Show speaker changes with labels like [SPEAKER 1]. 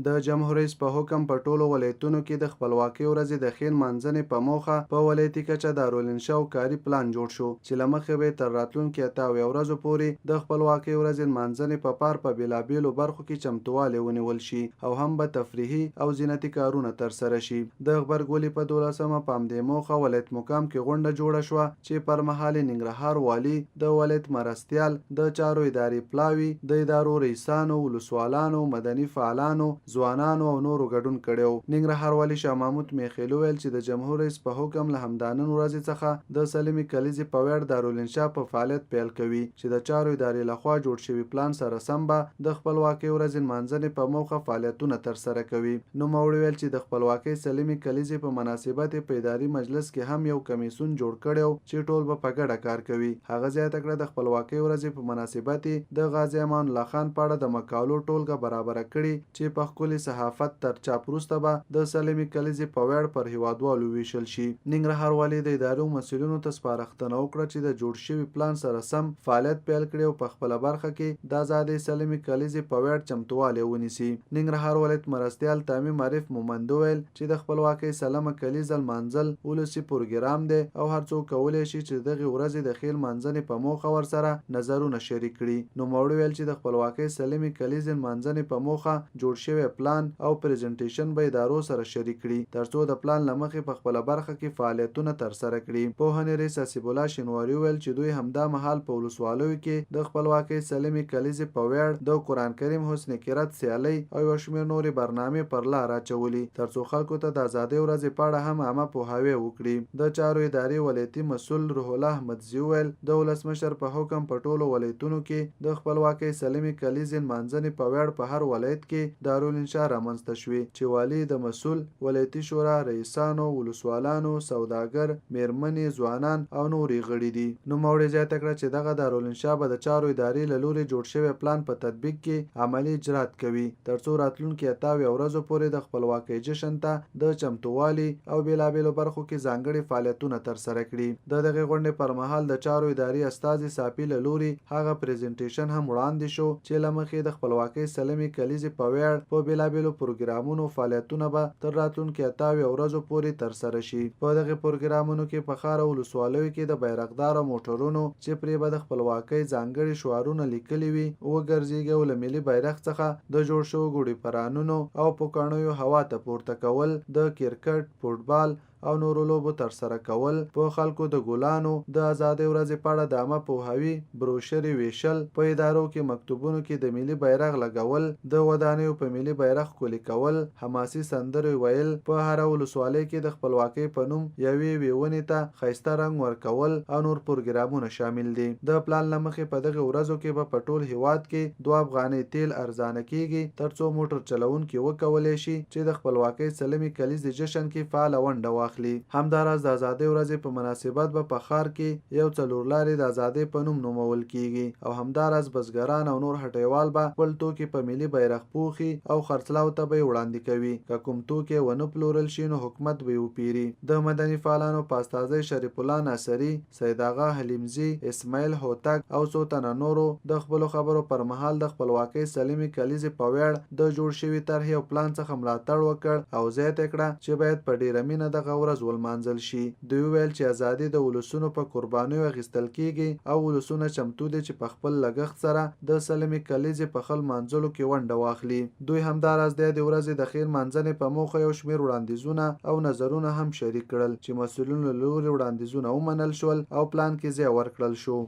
[SPEAKER 1] د جمهور رئیس په حکم په ټولو ولایتونو کې د خپلواکۍ ورځې د ښې نمانځنې په موخه په ولایتي کچه دارالانشا او کاري پلان جوړ شو چې له مخې به تر راتلونکي 88 ورځو پورې د خپلواکۍ ورځې نمانځنې په پار په بېلابېلو برخو کې چمتووالی ونیول شي او هم به تفریحي او زینتي کارونه ترسره شي. د غبرګولي په 12مه په همدې موخه ولایت مقام کې غونډه جوړه شوه چې پر مهال ننګرهار والي د ولایت مرستیال د چارو ادارې پلاوي د ادارو رئیسانو ولسوالانو مدني فعالانو ځوانانو او نورو ګډون کړی و. ننګرهار والي شاه محمود میخیل وویل چې د جمهور رئیس په حکم له همدانن ورځې څخه د سلیمې کلیزې په ویاړ دارالانشا په فعالیت پیل کوي چې د چارو ادارې لخوا جوړ شوي پلان سره سم به د خپلواکۍ ورځې نمانځنې په موخه فعالیتونه ترسره کوي. نوموړي ویل چې د خپلواکۍ سلیمې کلیزې په مناسبت په اداري مجلس کې هم یو کمیسیون جوړ کړی و چې ټول به په ګډه کار کوي. هغه زیاته کړه د خپلواکۍ ورځې په مناسبت د غازي امان الله خان په اړه د مقالو ټولګه برابره کړي چې په ښکلي صحافت تر چاپ وروسته به د سلیمې کلیزې په ویاړ پر هیوادوالو ویشل شي. ننګرهار والي د ادارو مسؤلینو ته سپارښتنه وکړه چې د جوړ شوي پلان سره سم فعالیت پیل کړي او په خپله برخه کې د ازادۍ سلیمې کلیزې په ویاړ چمتووالی ونیسي. ننګرهار ولایت مرستیال تامیم عارف مومند وویل چې د خپلواکۍ سلمه کلیزه لمانځل ولسي پروګرام دی او هر څوک کولی شي چې دغې ورځې د ښې لمانځنې په موخه ورسره نظرونه شریک کړي. نوموړي ویل چې د خپلواکۍ سلمې کلیزې لمانځنې په موخه جوړ شوی پلان او پریزنټیشن به ادارو سره شریک کړي ترڅو د پلان له مخې په خپله برخه کې فعالیتونه ترسره کړي. پوهنې رئیس حسیب الله شینواري وویل چې دوی همدا مهال په ولسوالیو کې د خپلواکۍ سلمې کلیزې په ویاړ د قرآن کریم حسن قرات سیالۍ او یو شمېر نورې برنامې پر لار اچولي ترڅو خلکو ته د ازادۍ ورځې په اړه هم عامه پوهاوی وکړي. د چارو ادارې ولایتي مسؤل روح الله احمدزي وویل د ولسمشر په حکم په ټولو ولایتونو کې د خپلواکۍ سلمې کلیزې نمانځنې په ویاړ په هر ولایت کې دارالانشا رامنځته شوې چې والي د مسؤل ولایتي شورا رئیسانو ولسوالانو سوداګر میرمنې ځوانان او نورې غړي دي. نوموړي زیاته کړه چې دغه دارالانشا به د چارو ادارې له لوري جوړ شوی پلان په تطبیق کې عملي اجرات کوي ترڅو راتلونکي 88 ورځو پورې د خپلواکۍ جشن ته د چمتووالي او بیلابیلو برخو کې ځانګړي فعالیتونه ترسره کړي. د دغې غونډې پر مهال د چارو ادارې استازي صافي له لوري هغه پریزنټیشن هم وړاندې شو چې له مخې د خپلواکۍ سلمې کلیزې په ویاړ په بیلابیلو پروګرامونو فعالیتونه به تر راتلونکي 88 ورځو پورې ترسره شي. په دغې پروګرامونو کې په ښار او ولسوالیو کې د بیرغداره موټرونو چې پرې به د خپلواکۍ ځانګړي شعارونه لیکلي وي وګرځېږي او له ملي بیرغ څخه د جوړ شوو ګوډي پرانونو او پوکاڼیو هوا ته پورته کول د کرکټ فوټبال او نورو لوبو ترسره کول په خلکو د ګلانو د ازادۍ ورځې په اړه د عامه پوهاوي بروشرې ویشل په ادارو کې مکتوبونو کې د ملي بیرغ لګول د ودانیو په ملي بیرغ ښکلي کول حماسي سندرې ویل په هره ولسوالۍ کې د خپلواکۍ په نوم یوې ونې ته ښایسته رنګ ورکول او نور پروګرامونه شامل دي. د پلان له مخې په دغه ورځو کې به په ټول هیواد کې 2 افغانۍ تیل ارزانه کیږي ترڅو موټر چلونکي وکولی شي چې د خپلواکۍ سلمې کلیزې جشن کې فعاله ونډه واخلي. همداراز د ازادۍ ورځې په مناسبت به په ښار کې یو څلورلارې د ازادۍ په نوم نومول کیږي او همداراز بزګران او نور هټیوال به خپل توکي په ملي بیرغ پوښي او خرڅلاو ته به یې وړاندې کوي. که کوم توکي ونه پلورل شي نو حکومت به یې وپیري. د مدني فعالانو په استازۍ شریف الله ناصري، سید آغا حلیمزي، اسماعیل هوتک او څو تنه نورو د خپلو خبرو پر مهال د خپلواکۍ سلمې کلیزې په ویاړ د جوړ شوي طرحې او پلان څخه ملاتړ وکړ او زیاته کړه چې باید په ډیره مینه دغه ورځ ولمانځل شي. دوی ویل چې ازادي د ولسونو په قربانیو اخیستل کیږي او ولسونه چمتو دي چې په خپل لګښت سره د سلمې کلیزې په ښه لمانځلو کې ونډه واخلي. دوی همداراز د دې ورځې د ښې لمانځنې په موخه یو شمېر وړاندیزونه او نظرونه هم شریک کړل چې مسؤلینو له لوري وړاندیزونه ومنل شول او پلان کې ځای ورکړل شو.